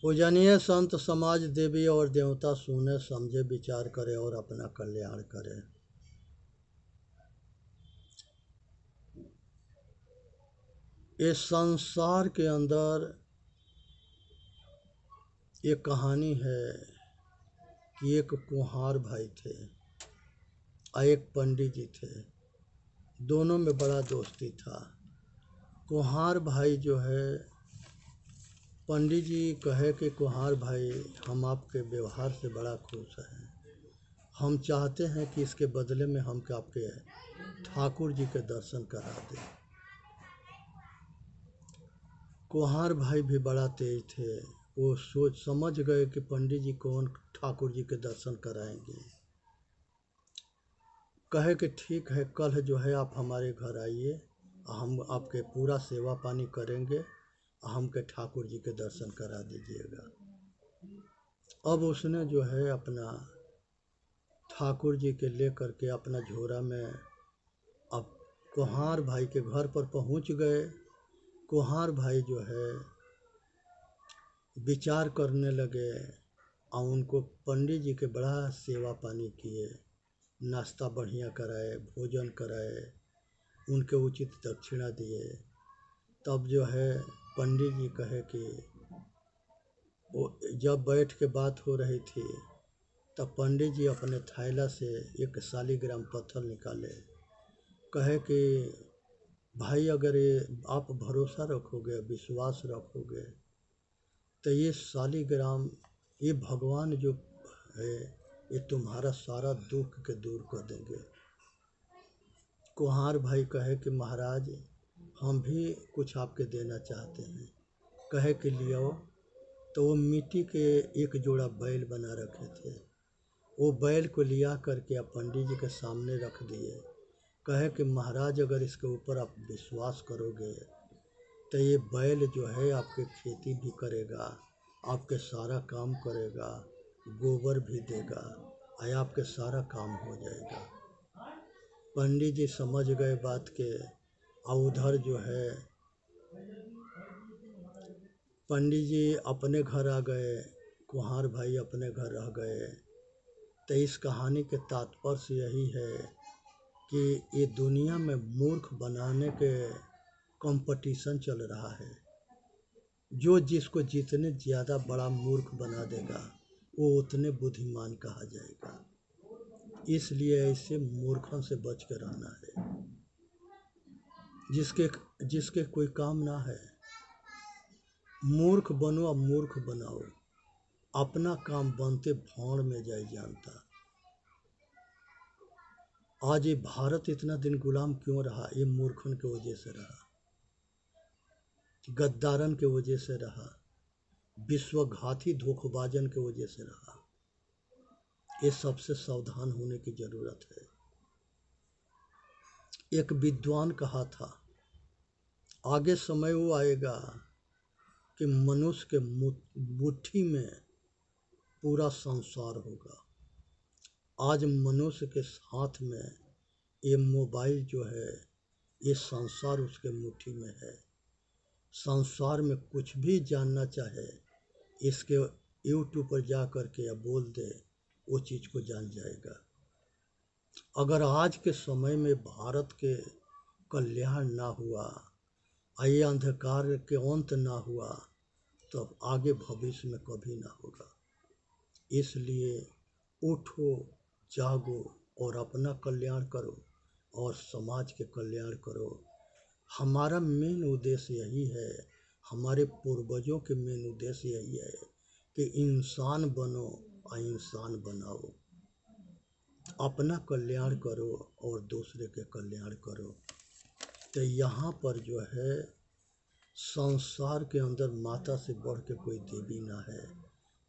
पूजनीय संत समाज देवी और देवता सुने समझे विचार करे और अपना कल्याण करे। इस संसार के अंदर एक कहानी है कि एक कुम्हार भाई थे और एक पंडित जी थे। दोनों में बड़ा दोस्ती था। कुम्हार भाई जो है, पंडित जी कहे कि कुम्हार भाई हम आपके व्यवहार से बड़ा खुश हैं, हम चाहते हैं कि इसके बदले में हम आपके ठाकुर जी के दर्शन करा दें। कुम्हार भाई भी बड़ा तेज थे, वो सोच समझ गए कि पंडित जी कौन ठाकुर जी के दर्शन कराएंगे। कहे कि ठीक है, कल जो है आप हमारे घर आइए, हम आपके पूरा सेवा पानी करेंगे, हमके ठाकुर जी के दर्शन करा दीजिएगा। अब उसने जो है अपना ठाकुर जी के ले करके अपना झोरा में अब कुम्हार भाई के घर पर पहुंच गए। कुम्हार भाई जो है विचार करने लगे और उनको पंडित जी के बड़ा सेवा पानी किए, नाश्ता बढ़िया कराए, भोजन कराए, उनके उचित दक्षिणा दिए। तब जो है पंडित जी कहे कि वो जब बैठ के बात हो रही थी तब पंडित जी अपने थैला से एक शालिग्राम पत्थर निकाले। कहे कि भाई अगर ये आप भरोसा रखोगे, विश्वास रखोगे तो ये शालिग्राम, ये भगवान जो है ये तुम्हारा सारा दुख के दूर कर देंगे। कुम्हार भाई कहे कि महाराज हम भी कुछ आपके देना चाहते हैं। कहे कि लियो। तो वो मिट्टी के एक जोड़ा बैल बना रखे थे, वो बैल को लिया करके आप पंडित जी के सामने रख दिए। कहे कि महाराज अगर इसके ऊपर आप विश्वास करोगे तो ये बैल जो है आपके खेती भी करेगा, आपके सारा काम करेगा, गोबर भी देगा और आपके सारा काम हो जाएगा। पंडित जी समझ गए बात के और उधर जो है पंडित जी अपने घर आ गए, कुम्हार भाई अपने घर रह गए। तो इस कहानी के तात्पर्य यही है कि ये दुनिया में मूर्ख बनाने के कंपटीशन चल रहा है। जो जिसको जितने ज़्यादा बड़ा मूर्ख बना देगा वो उतने बुद्धिमान कहा जाएगा। इसलिए ऐसे मूर्खों से बच कर रहना है। जिसके कोई काम ना है, मूर्ख बनो अब मूर्ख बनाओ, अपना काम बनते भाड़ में जाए जानता। आज ये भारत इतना दिन गुलाम क्यों रहा? ये मूर्खों की वजह से रहा, गद्दारन के वजह से रहा, विश्वघाती धोखेबाजन के वजह से रहा। ये सबसे सावधान होने की जरूरत है। एक विद्वान कहा था, आगे समय वो आएगा कि मनुष्य के मुट्ठी में पूरा संसार होगा। आज मनुष्य के हाथ में ये मोबाइल जो है, ये संसार उसके मुट्ठी में है। संसार में कुछ भी जानना चाहे, इसके यूट्यूब पर जा कर के या बोल दे, वो चीज़ को जान जाएगा। अगर आज के समय में भारत के कल्याण ना हुआ, ये अंधकार के अंत ना हुआ, तो आगे भविष्य में कभी ना होगा। इसलिए उठो, जागो और अपना कल्याण करो और समाज के कल्याण करो। हमारा मेन उद्देश्य यही है, हमारे पूर्वजों के मेन उद्देश्य यही है कि इंसान बनो और इंसान बनाओ, अपना कल्याण करो और दूसरे के कल्याण करो। तो यहाँ पर जो है संसार के अंदर माता से बढ़ के कोई देवी ना है।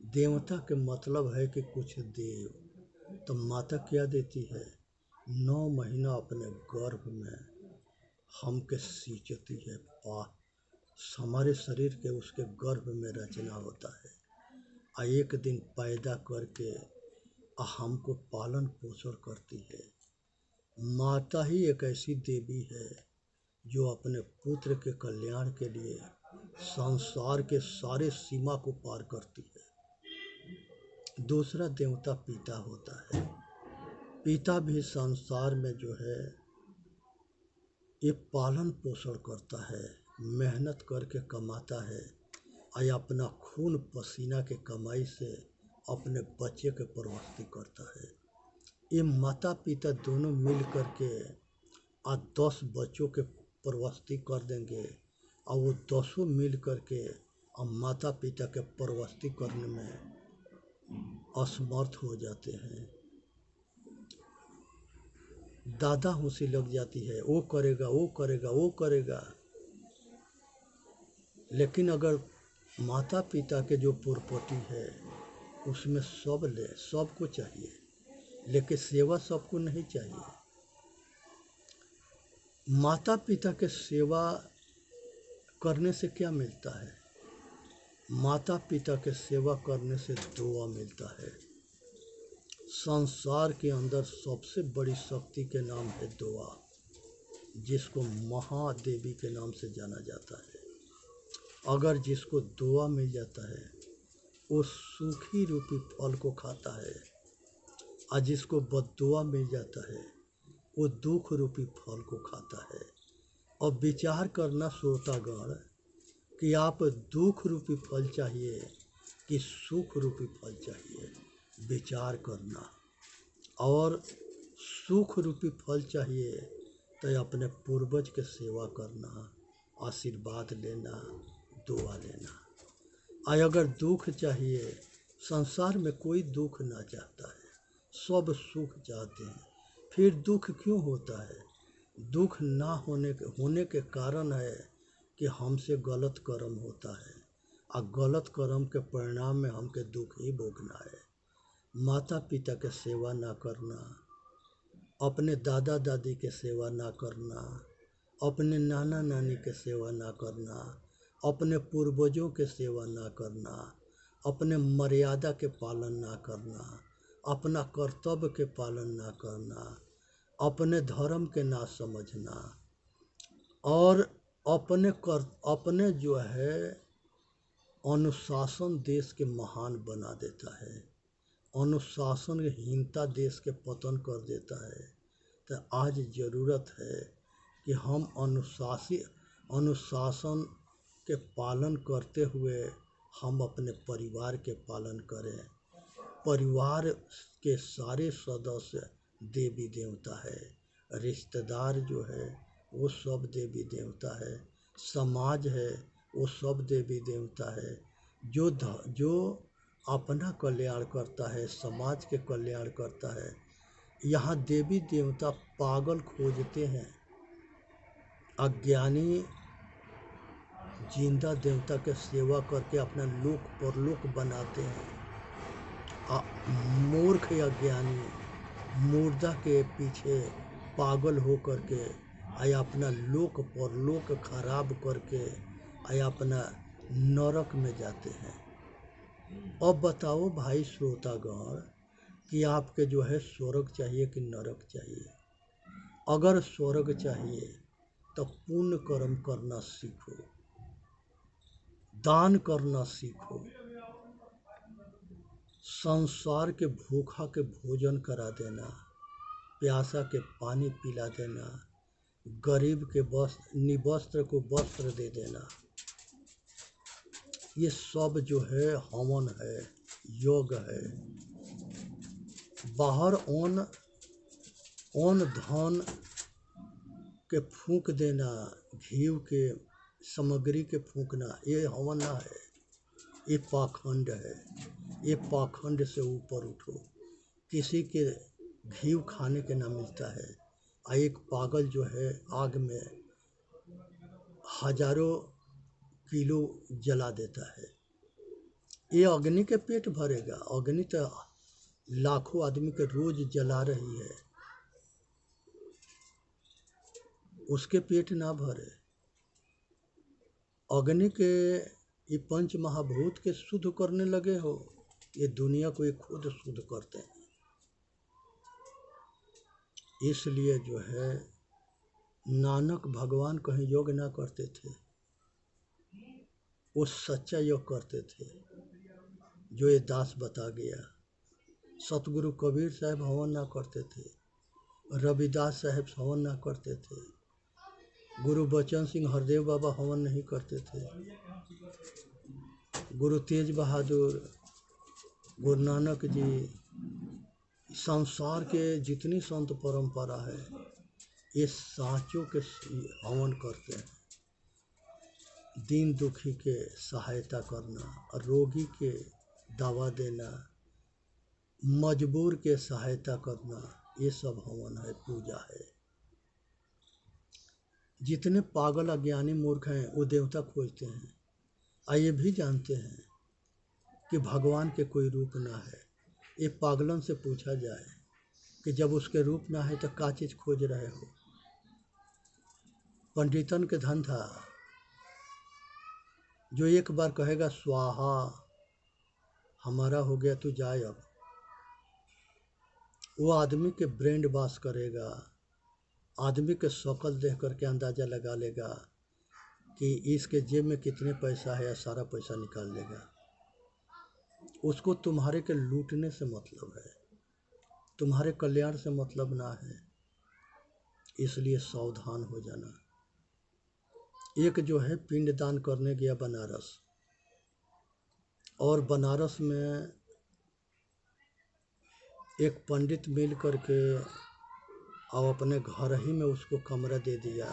देवता के मतलब है कि कुछ देव। तो माता क्या देती है? 9 महीना अपने गर्भ में हमके सींचती है। हमारे शरीर के उसके गर्भ में रचना होता है और एक दिन पैदा करके हमको पालन पोषण करती है। माता ही एक ऐसी देवी है जो अपने पुत्र के कल्याण के लिए संसार के सारे सीमा को पार करती है। दूसरा देवता पिता होता है। पिता भी संसार में जो है ये पालन पोषण करता है, मेहनत करके कमाता है और अपना खून पसीना के कमाई से अपने बच्चे के परवरिश करता है। ये माता पिता दोनों मिल करके आज 10 बच्चों के परवरिश कर देंगे और वो 10 मिल करके और माता पिता के परवरिश करने में असमर्थ हो जाते हैं। दादा हुंसी लग जाती है, वो करेगा वो करेगा वो करेगा। लेकिन अगर माता पिता के जो प्रॉपर्टी है उसमें सबको चाहिए, लेकिन सेवा सबको नहीं चाहिए। माता पिता के सेवा करने से क्या मिलता है? माता पिता के सेवा करने से दुआ मिलता है। संसार के अंदर सबसे बड़ी शक्ति के नाम है दुआ, जिसको महादेवी के नाम से जाना जाता है। अगर जिसको दुआ मिल जाता है वो सुखी रूपी फल को खाता है, और जिसको बद्दुआ मिल जाता है वो दुख रूपी फल को खाता है। और विचार करना श्रोतागण कि आप दुख रूपी फल चाहिए कि सुख रूपी फल चाहिए, विचार करना। और सुख रूपी फल चाहिए तो अपने पूर्वज के सेवा करना, आशीर्वाद लेना, दुआ लेना। और अगर दुख चाहिए, संसार में कोई दुख ना चाहता है, सब सुख चाहते हैं। फिर दुख क्यों होता है? दुख ना होने के कारण है कि हमसे गलत कर्म होता है, और गलत कर्म के परिणाम में हमके दुख ही भोगना है। माता पिता के सेवा ना करना, अपने दादा दादी के सेवा ना करना, अपने नाना नानी के सेवा ना करना, अपने पूर्वजों के सेवा ना करना, अपने मर्यादा के पालन ना करना, अपना कर्तव्य के पालन ना करना, अपने धर्म के ना समझना, और अपने जो है अनुशासन देश के महान बना देता है। अनुशासनहीनता देश के पतन कर देता है। तो आज ज़रूरत है कि हम अनुशासन के पालन करते हुए हम अपने परिवार के पालन करें। परिवार के सारे सदस्य देवी देवता है, रिश्तेदार जो है वो सब देवी देवता है, समाज है वो सब देवी देवता है। जो अपना कल्याण करता है, समाज के कल्याण करता है। यहाँ देवी देवता पागल खोजते हैं, अज्ञानी जिंदा देवता के सेवा करके अपना लोक परलोक बनाते हैं। मूर्ख या ज्ञानी मुर्दा के पीछे पागल हो करके आया अपना लोक परलोक खराब करके आया अपना नरक में जाते हैं। अब बताओ भाई श्रोतागण कि आपके जो है स्वर्ग चाहिए कि नरक चाहिए? अगर स्वर्ग चाहिए तो पुण्य कर्म करना सीखो, दान करना सीखो, संसार के भूखा के भोजन करा देना, प्यासा के पानी पिला देना, गरीब के निवस्त्र को वस्त्र दे देना। ये सब जो है हवन है, योग है। बाहर अन्न धन के फूंक देना, घी के सामग्री के फूंकना, ये हवन ना है, ये पाखंड है। ये पाखंड से ऊपर उठो। किसी के घी खाने के ना मिलता है, और एक पागल जो है आग में हजारों किलो जला देता है। ये अग्नि के पेट भरेगा? अग्नि तो लाखों आदमी के रोज जला रही है, उसके पेट ना भरे। अग्नि के ये पंच महाभूत के शुद्ध करने लगे हो, ये दुनिया को ये खुद शुद्ध करते हैं। इसलिए जो है नानक भगवान कहीं योग ना करते थे, वो सच्चा योग करते थे जो ये दास बता गया। सतगुरु कबीर साहब हवन ना करते थे, रविदास साहब हवन ना करते थे, गुरु बचन सिंह हरदेव बाबा हवन नहीं करते थे, गुरु तेज बहादुर, गुरु नानक जी, संसार के जितनी संत परंपरा है ये साँचों के हवन करते हैं। दीन दुखी के सहायता करना, रोगी के दवा देना, मजबूर के सहायता करना, ये सब हवन है, पूजा है। जितने पागल अज्ञानी मूर्ख हैं वो देवता खोजते हैं और ये भी जानते हैं कि भगवान के कोई रूप ना है। ये पागलन से पूछा जाए कि जब उसके रूप ना है तो क्या चीज़ खोज रहे हो। पंडितन के धंधा, जो एक बार कहेगा स्वाहा हमारा हो गया तू जाए, अब वो आदमी के ब्रेन वॉश करेगा, आदमी के शक्ल देख करके अंदाज़ा लगा लेगा कि इसके जेब में कितने पैसा है, या सारा पैसा निकाल लेगा। उसको तुम्हारे के लूटने से मतलब है, तुम्हारे कल्याण से मतलब ना है। इसलिए सावधान हो जाना। एक जो है पिंडदान करने गया बनारस, और बनारस में एक पंडित मिल करके और अपने घर ही में उसको कमरा दे दिया,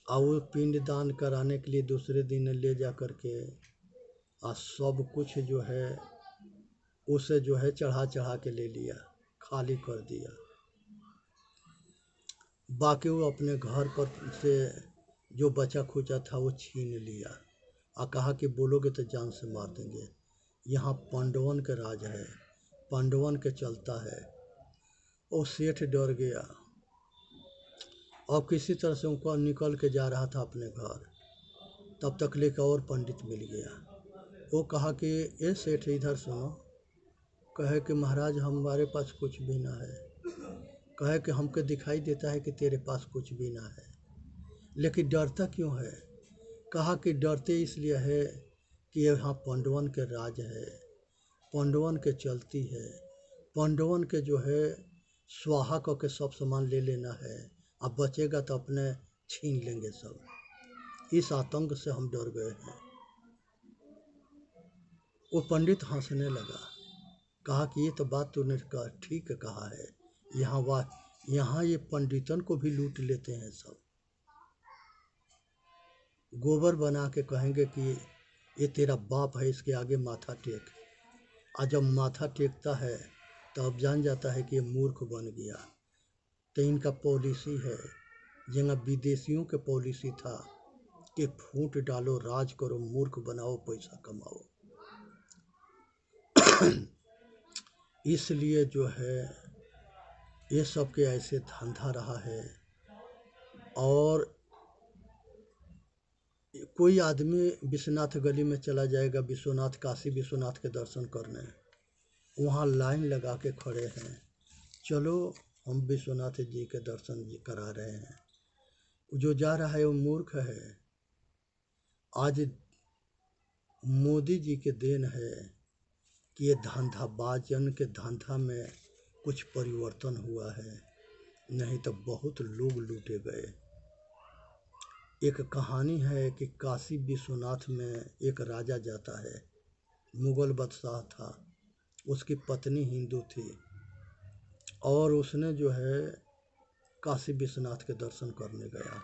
और वो पिंडदान कराने के लिए दूसरे दिन ले जा करके और सब कुछ जो है उसे जो है चढ़ा चढ़ा के ले लिया, खाली कर दिया। बाकी वो अपने घर पर से जो बचा खुचा था वो छीन लिया और कहा कि बोलोगे तो जान से मार देंगे। यहाँ पांडवन के राज है, पांडवन के चलता है। वो सेठ डर गया और किसी तरह से उनको निकल के जा रहा था अपने घर, तब तक लेकर और पंडित मिल गया। वो कहा कि ये सेठ इधर सुनो, कहे कि महाराज हमारे पास कुछ भी ना है, कहे कि हमको दिखाई देता है कि तेरे पास कुछ भी ना है, लेकिन डरता क्यों है। कहा कि डरते इसलिए है कि यहाँ पांडवन के राज है, पांडवन के चलती है, पांडवन के जो है स्वाहा करके सब सामान ले लेना है, अब बचेगा तो अपने छीन लेंगे सब। इस आतंक से हम डर गए हैं। वो पंडित हंसने लगा, कहा कि ये तो बात तूने ठीक कहा है, यहाँ ये पंडितन को भी लूट लेते हैं सब। गोबर बना के कहेंगे कि ये तेरा बाप है, इसके आगे माथा टेक, और जब माथा टेकता है तो अब जान जाता है कि ये मूर्ख बन गया। तो इनका पॉलिसी है, जहाँ विदेशियों के पॉलिसी था कि फूट डालो, राज करो, मूर्ख बनाओ, पैसा कमाओ। इसलिए जो है ये सब के ऐसे धंधा रहा है। और कोई आदमी विश्वनाथ गली में चला जाएगा, विश्वनाथ, काशी विश्वनाथ के दर्शन करने, वहाँ लाइन लगा के खड़े हैं, चलो हम विश्वनाथ जी के दर्शन करा रहे हैं। जो जा रहा है वो मूर्ख है। आज मोदी जी के देन है कि ये धंधाबाजन के धंधा में कुछ परिवर्तन हुआ है, नहीं तो बहुत लोग लूटे गए। एक कहानी है कि काशी विश्वनाथ में एक राजा जाता है, मुगल बादशाह था, उसकी पत्नी हिंदू थी, और उसने जो है काशी विश्वनाथ के दर्शन करने गया।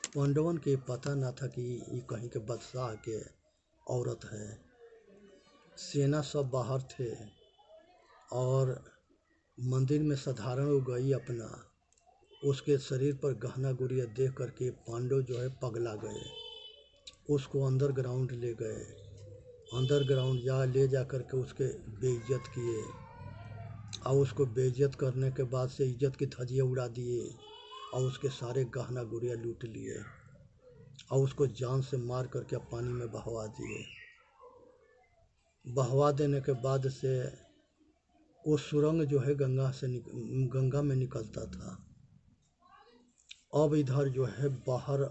पांडवन के पता ना था कि ये कहीं के बादशाह के औरत है। सेना सब बाहर थे और मंदिर में साधारण वो गई अपना, उसके शरीर पर गहना गुड़िया देख करके पांडव जो है पगला गए। उसको अंडरग्राउंड ले गए, अंडरग्राउंड ले जा करके उसके बेइज्जत किए, और उसको बेइज्जत करने के बाद से इज्जत की धज्जियाँ उड़ा दिए और उसके सारे गहना गुड़िया लूट लिए और उसको जान से मार करके पानी में बहवा दिए। बहवा देने के बाद से वो सुरंग जो है गंगा में निकलता था। अब इधर जो है बाहर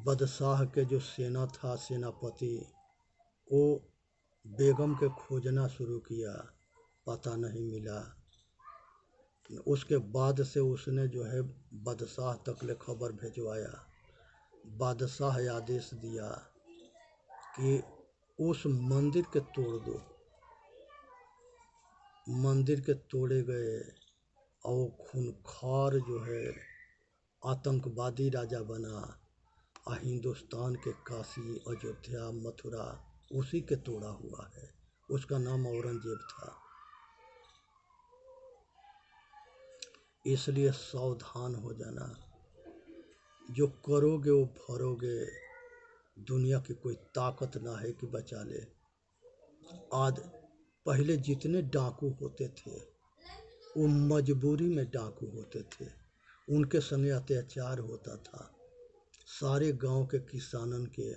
बादशाह के जो सेना था, सेनापति, वो बेगम के खोजना शुरू किया, पता नहीं मिला। उसके बाद से उसने जो है बादशाह तक ले खबर भेजवाया। बादशाह आदेश दिया कि उस मंदिर के तोड़ दो। मंदिर के तोड़े गए और खूंखार जो है आतंकवादी राजा बना। हिंदुस्तान के काशी, अयोध्या, मथुरा उसी के तोड़ा हुआ है। उसका नाम औरंगजेब था। इसलिए सावधान हो जाना, जो करोगे वो भरोगे। दुनिया की कोई ताकत ना है कि बचा ले। आज पहले जितने डाकू होते थे वो मजबूरी में डाकू होते थे, उनके संगे अत्याचार होता था। सारे गांव के किसानन के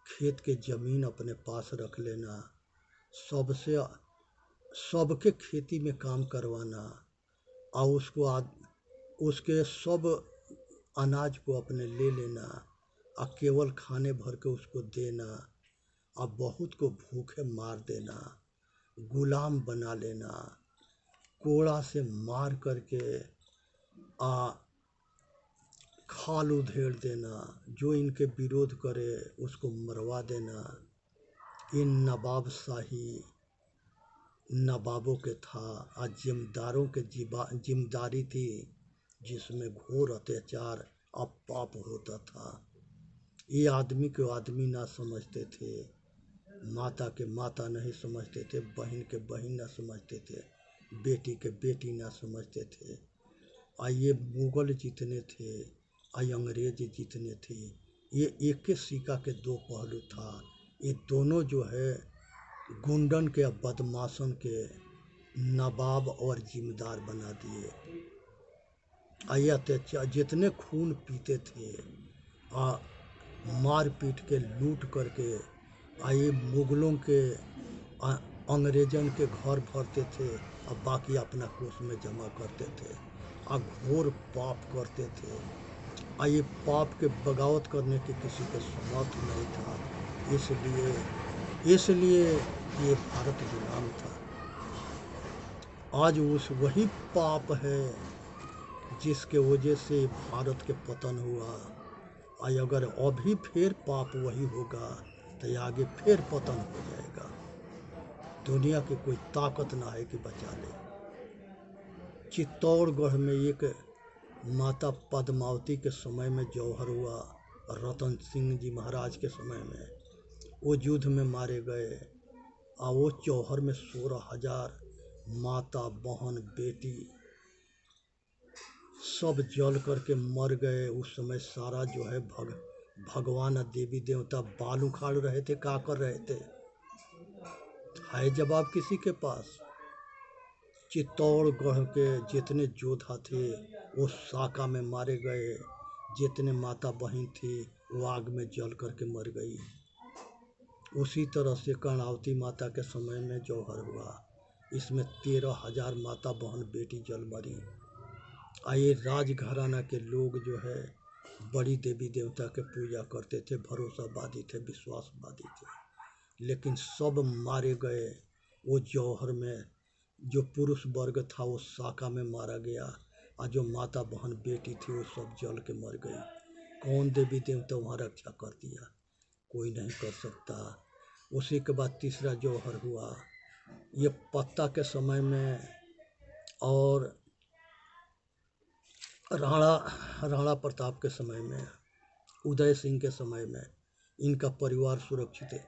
खेत के ज़मीन अपने पास रख लेना, सबसे सबके खेती में काम करवाना और उसके सब अनाज को अपने ले लेना और केवल खाने भर के उसको देना और बहुत को भूखे मार देना, गुलाम बना लेना, कोड़ा से मार करके खाल उधेड़ देना, जो इनके विरोध करे उसको मरवा देना। ये नवाब शाही नवाबों के था और जिम्मेदारों के जिम्मेदारी थी, जिसमें घोर अत्याचार और पाप होता था। ये आदमी को आदमी ना समझते थे, माता के माता नहीं समझते थे, बहन के बहन ना समझते थे, बेटी के बेटी ना समझते थे। और ये मुगल जितने थे और अंग्रेज जितने थे, ये एक ही सिक्का के दो पहलू था। ये दोनों जो है गुंडन के बदमाशन के नवाब और जिम्मेदार बना दिए। आइए अत्याचार जितने खून पीते थे, मार पीट के लूट करके आइए मुगलों के अंग्रेजन के घर भरते थे और बाकी अपना कोष में जमा करते थे और घोर पाप करते थे। ये पाप के बगावत करने के किसी के समर्थ नहीं था। इसलिए ये भारत गुलाम था। आज उस वही पाप है जिसके वजह से भारत के पतन हुआ। और अगर अभी फिर पाप वही होगा तो आगे फिर पतन हो जाएगा। दुनिया की कोई ताकत ना है कि बचा ले। चित्तौड़गढ़ में एक माता पद्मावती के समय में जौहर हुआ, रतन सिंह जी महाराज के समय में वो युद्ध में मारे गए और वो जौहर में 16,000 माता बहन बेटी सब जल करके मर गए। उस समय सारा जो है भगवान और देवी देवता बाल उखाड़ रहे थे, क्या कर रहे थे? है जवाब किसी के पास? चित्तौड़गढ़ के जितने योद्धा थे वो साका में मारे गए। जितने माता बहन थी वो आग में जल करके मर गई। उसी तरह से कर्णावती माता के समय में जौहर हुआ, इसमें 13,000 माता बहन बेटी जल मरी। आइए राजघराना के लोग जो है बड़ी देवी देवता के पूजा करते थे, भरोसावादी थे, विश्वासवादी थे, लेकिन सब मारे गए। वो जौहर में जो पुरुष वर्ग था वो साका में मारा गया और जो माता बहन बेटी थी वो सब जल के मर गई। कौन देवी देवता वहाँ रक्षा कर दिया? कोई नहीं कर सकता। उसी के बाद तीसरा जौहर हुआ, ये पत्ता के समय में और राणा प्रताप के समय में, उदय सिंह के समय में इनका परिवार सुरक्षित है,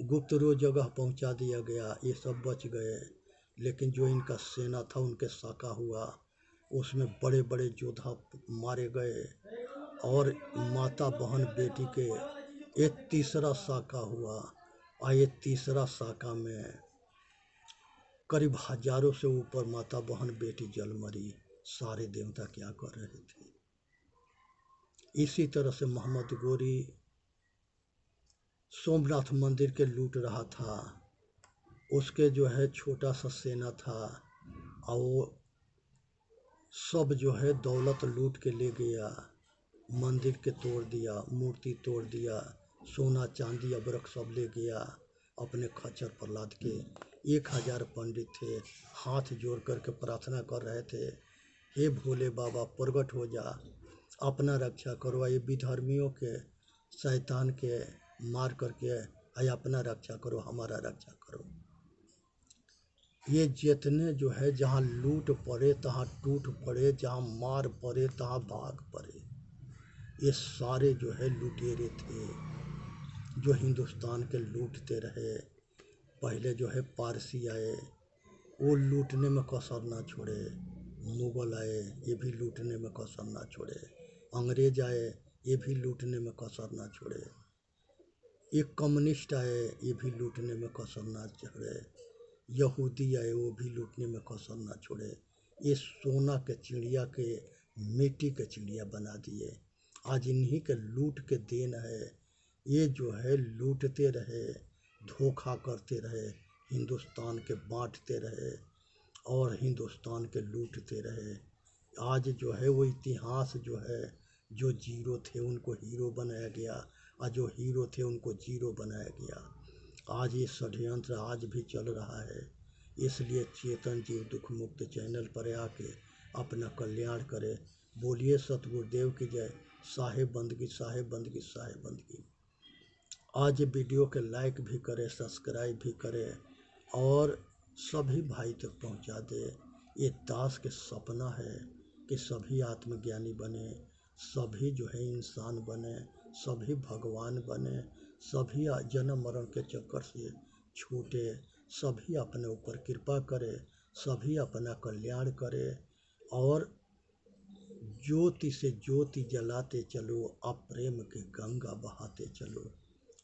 गुप्त रोज जगह पहुंचा दिया गया, ये सब बच गए। लेकिन जो इनका सेना था उनके साका हुआ, उसमें बड़े बड़े योद्धा मारे गए और माता बहन बेटी के एक तीसरा साका हुआ। और ये तीसरा साका में करीब हजारों से ऊपर माता बहन बेटी जल मरी। सारे देवता क्या कर रहे थे? इसी तरह से मोहम्मद गोरी सोमनाथ मंदिर के लूट रहा था, उसके जो है छोटा सा सेना था और वो सब जो है दौलत लूट के ले गया। मंदिर के तोड़ दिया, मूर्ति तोड़ दिया, सोना चांदी अबरख सब ले गया अपने खच्चर पर लाद के। 1000 पंडित थे, हाथ जोड़ करके प्रार्थना कर रहे थे, हे भोले बाबा प्रगट हो जा, अपना रक्षा करो, ये विधर्मियों के शैतान के मार करके आय अपना रक्षा करो, हमारा रक्षा करो। ये जितने जो है जहाँ लूट पड़े तहाँ टूट पड़े, जहाँ मार पड़े तहाँ भाग पड़े, ये सारे जो है लुटेरे थे जो हिंदुस्तान के लूटते रहे। पहले जो है पारसी आए, वो लूटने में कसर ना छोड़े, मुगल आए ये भी लूटने में कसर ना छोड़े, अंग्रेज आए ये भी लूटने में कसर ना छोड़े, एक कम्युनिस्ट आए ये भी लूटने में कसर ना छोड़े, यहूदी आए वो भी लूटने में कसर ना छोड़े। ये सोना के चिड़िया के मिट्टी के चिड़िया बना दिए। आज इन्हीं के लूट के देन है, ये जो है लूटते रहे, धोखा करते रहे, हिंदुस्तान के बांटते रहे और हिंदुस्तान के लूटते रहे। आज जो है वो इतिहास जो है, जो जीरो थे उनको हीरो बनाया गया और जो हीरो थे उनको जीरो बनाया गया। आज ये षड्यंत्र आज भी चल रहा है। इसलिए चेतन जीव दुख मुक्त चैनल पर आके अपना कल्याण करे। बोलिए सतगुरुदेव की जय। साहेब बंदगी, साहेब बंदगी, साहेब बंदगी। आज वीडियो के लाइक भी करें, सब्सक्राइब भी करें और सभी भाई तक पहुंचा दे। ये दास के सपना है कि सभी आत्मज्ञानी बने, सभी जो है इंसान बने, सभी भगवान बने, सभी जन्म मरण के चक्कर से छूटे, सभी अपने ऊपर कृपा करे, सभी अपना कल्याण करे और ज्योति से ज्योति जलाते चलो, अप्रेम की गंगा बहाते चलो।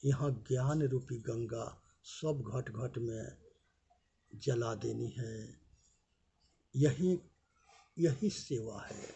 यहाँ ज्ञान रूपी गंगा सब घट घट में जला देनी है। यही सेवा है।